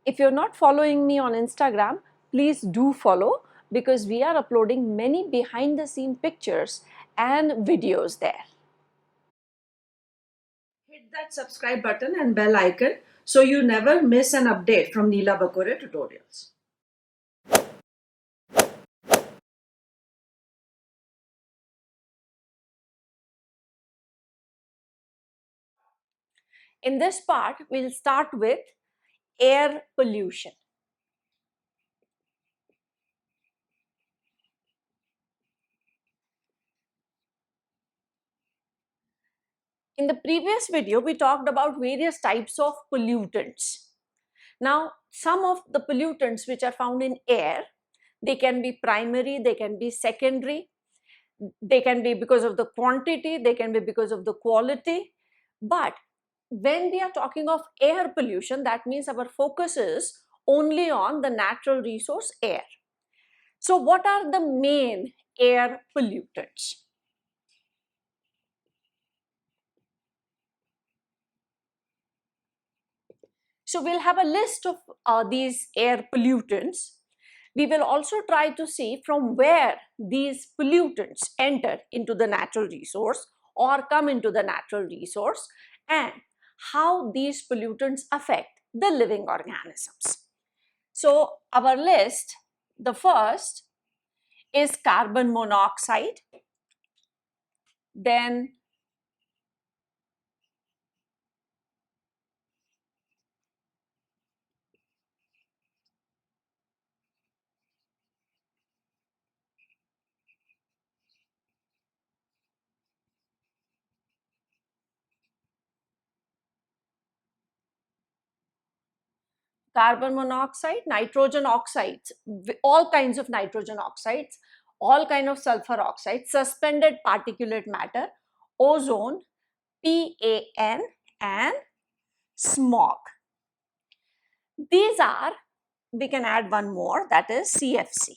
If you're not following me on Instagram, please do follow, because we are uploading many behind the scene pictures and videos there. Hit that subscribe button and bell icon so you never miss an update from Neela Bakure Tutorials. In this part, we'll start with air pollution. In the previous video, we talked about various types of pollutants. Now, some of the pollutants which are found in air, they can be primary, they can be secondary, they can be because of the quantity, they can be because of the quality. But when we are talking of air pollution, that means our focus is only on the natural resource air. So what are the main air pollutants? So we'll have a list of these air pollutants. We will also try to see from where these pollutants enter into the natural resource or come into the natural resource, and how these pollutants affect the living organisms. So our list, the first is carbon monoxide, then carbon monoxide, nitrogen oxides, all kinds of nitrogen oxides, all kinds of sulfur oxides, suspended particulate matter, ozone, PAN, and smog. These are, we can add one more, that is CFC.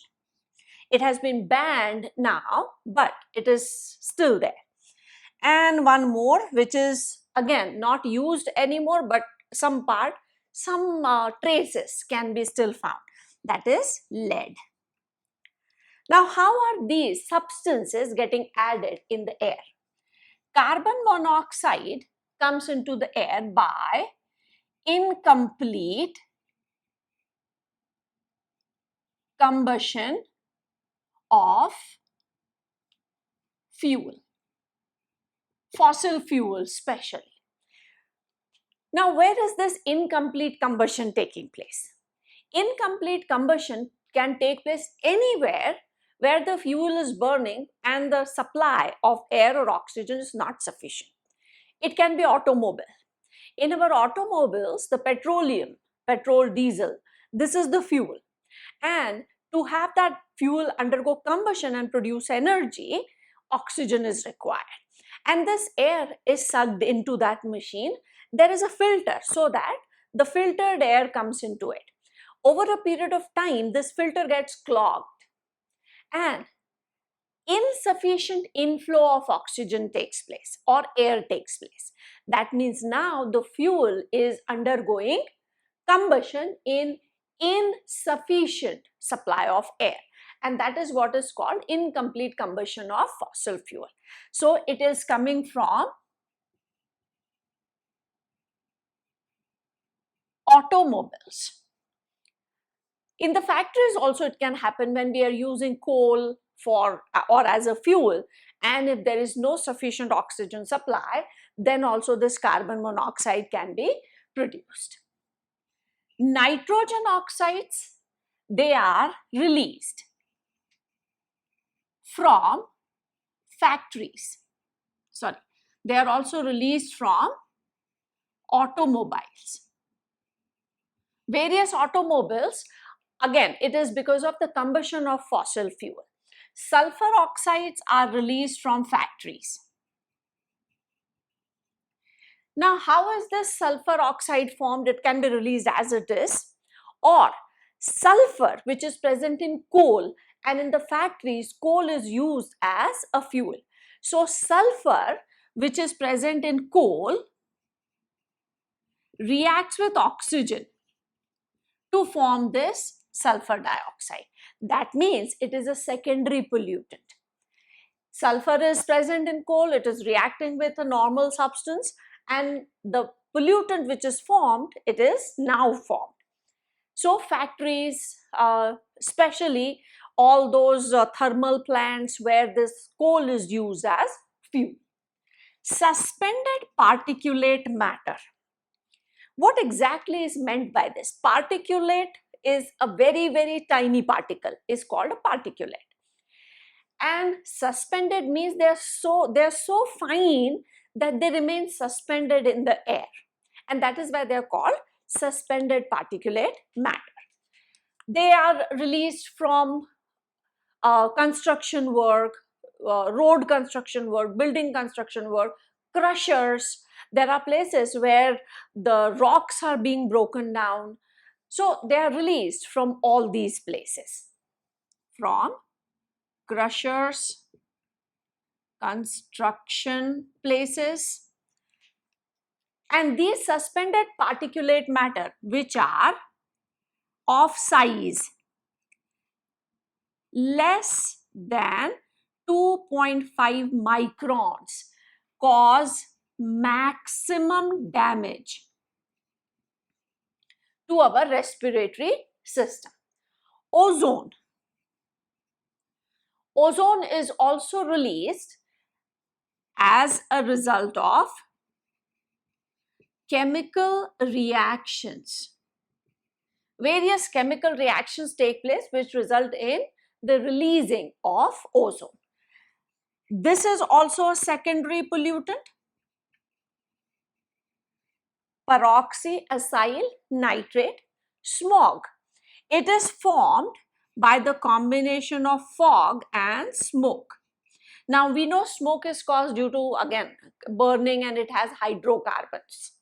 It has been banned now, but it is still there. And one more, which is again not used anymore, but some traces can be still found, that is lead. Now, how are these substances getting added in the air? Carbon monoxide comes into the air by incomplete combustion of fuel, fossil fuel especially. Now, where is this incomplete combustion taking place? Incomplete combustion can take place anywhere where the fuel is burning and the supply of air or oxygen is not sufficient. It can be automobile. In our automobiles, the petrol, diesel, this is the fuel. And to have that fuel undergo combustion and produce energy, oxygen is required. And this air is sucked into that machine. There is a filter so that the filtered air comes into it. Over a period of time, this filter gets clogged and insufficient inflow of oxygen takes place or air takes place. That means now the fuel is undergoing combustion in insufficient supply of air, and that is what is called incomplete combustion of fossil fuel. So it is coming from automobiles. In the factories also it can happen when we are using coal for or as a fuel, and if there is no sufficient oxygen supply, then also this carbon monoxide can be produced. Nitrogen oxides, they are released from factories. Sorry, they are also released from automobiles. Various automobiles, again, it is because of the combustion of fossil fuel. Sulfur oxides are released from factories. Now, how is this sulfur oxide formed? It can be released as it is, or sulfur, which is present in coal, and in the factories, coal is used as a fuel. So, sulfur, which is present in coal, reacts with oxygen to form this sulfur dioxide. That means it is a secondary pollutant. Sulfur is present in coal, it is reacting with a normal substance, and the pollutant which is formed, it is now formed. So factories, especially all those thermal plants where this coal is used as fuel. Suspended particulate matter. What exactly is meant by this? Particulate is a very, very tiny particle, is called a particulate. And suspended means they're so fine that they remain suspended in the air. And that is why they're called suspended particulate matter. They are released from construction work, road construction work, building construction work, crushers. There are places where the rocks are being broken down. So they are released from all these places. From crushers, construction places. And these suspended particulate matter, which are of size less than 2.5 microns, cause maximum damage to our respiratory system. Ozone. Ozone is also released as a result of chemical reactions. Various chemical reactions take place which result in the releasing of ozone. This is also a secondary pollutant. Peroxyacyl nitrate, smog. It is formed by the combination of fog and smoke. Now we know smoke is caused due to, again, burning, and it has hydrocarbons.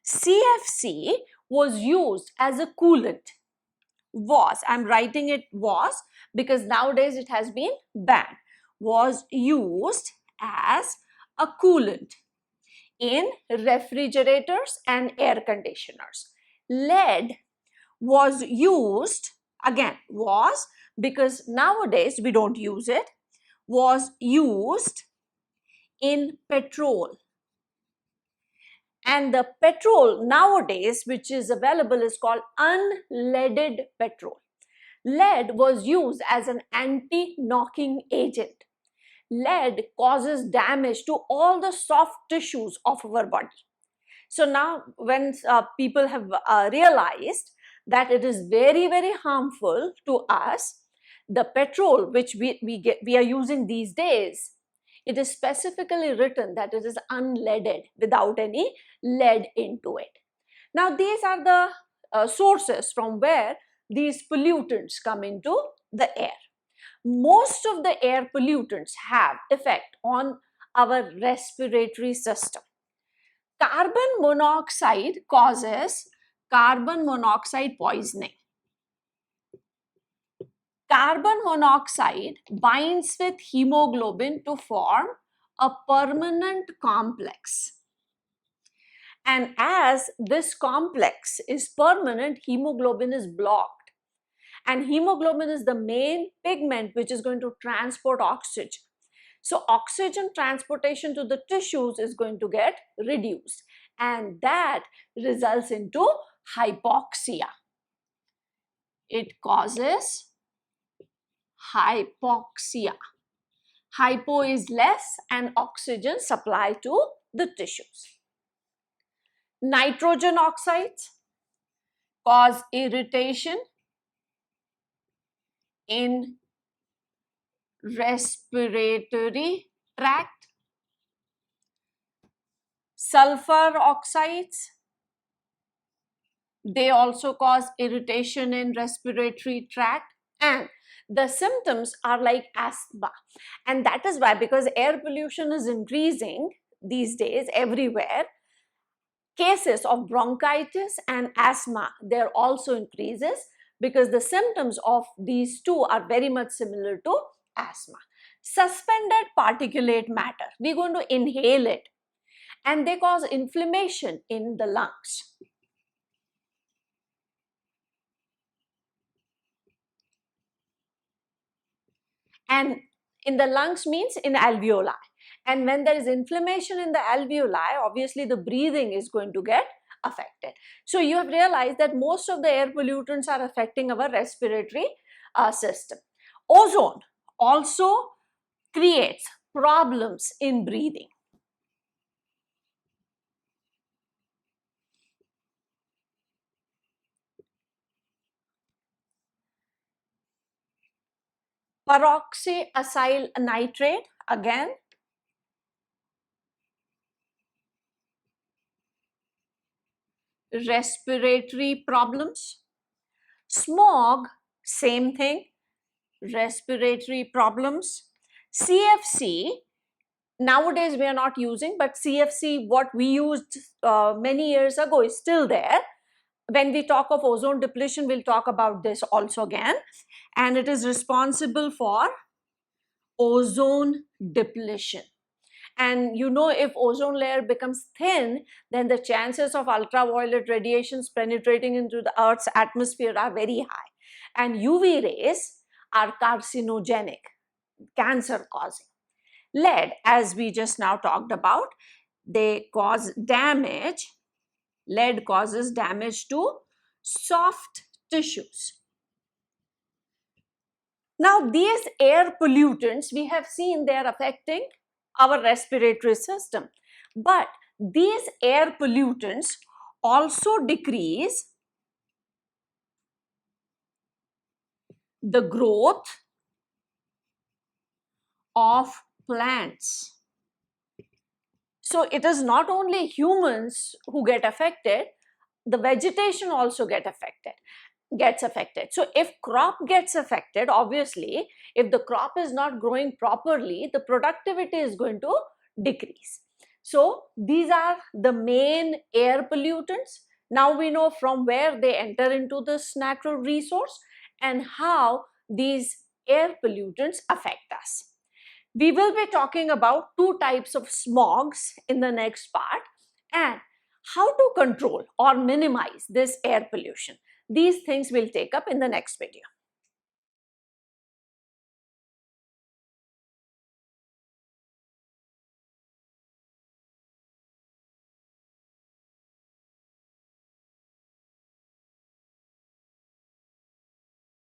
CFC was used as a coolant. I'm writing it was because nowadays it has been banned. Was used as a coolant in refrigerators and air conditioners. Lead was used, again was because nowadays we don't use it, was used in petrol. And the petrol nowadays which is available is called unleaded petrol. Lead was used as an anti-knocking agent. Lead causes damage to all the soft tissues of our body. So now when people have realized that it is very, very harmful to us, the petrol which we are using these days, it is specifically written that it is unleaded without any lead into it. Now these are the sources from where these pollutants come into the air. Most of the air pollutants have effect on our respiratory system. Carbon monoxide causes carbon monoxide poisoning. Carbon monoxide binds with hemoglobin to form a permanent complex. And as this complex is permanent, hemoglobin is blocked. And hemoglobin is the main pigment which is going to transport oxygen. So oxygen transportation to the tissues is going to get reduced, and that results into hypoxia. It causes hypoxia. Hypo is less and oxygen supply to the tissues. Nitrogen oxides cause irritation in respiratory tract. Sulfur oxides, they also cause irritation in respiratory tract, and the symptoms are like asthma. And that is why, because air pollution is increasing these days everywhere, cases of bronchitis and asthma, there also increases, because the symptoms of these two are very much similar to asthma. Suspended particulate matter, we're going to inhale it, and they cause inflammation in the lungs. And in the lungs means in alveoli. And when there is inflammation in the alveoli, obviously the breathing is going to get affected. So you have realized that most of the air pollutants are affecting our respiratory system. Ozone also creates problems in breathing. Peroxyacyl nitrate, again, respiratory problems. Smog, same thing, respiratory problems. CFC, nowadays we are not using, but CFC, what we used many years ago, is still there. When we talk of ozone depletion, we'll talk about this also again. And it is responsible for ozone depletion. And you know, if ozone layer becomes thin, then the chances of ultraviolet radiations penetrating into the Earth's atmosphere are very high. And UV rays are carcinogenic, cancer causing. Lead, as we just now talked about, they cause damage. Lead causes damage to soft tissues. Now, these air pollutants, we have seen they are affecting our respiratory system. But these air pollutants also decrease the growth of plants. So it is not only humans who get affected, the vegetation also gets affected. So if crop gets affected, obviously, if the crop is not growing properly, the productivity is going to decrease. So these are the main air pollutants. Now we know from where they enter into this natural resource and how these air pollutants affect us. We will be talking about two types of smogs in the next part and how to control or minimize this air pollution. These things we'll take up in the next video.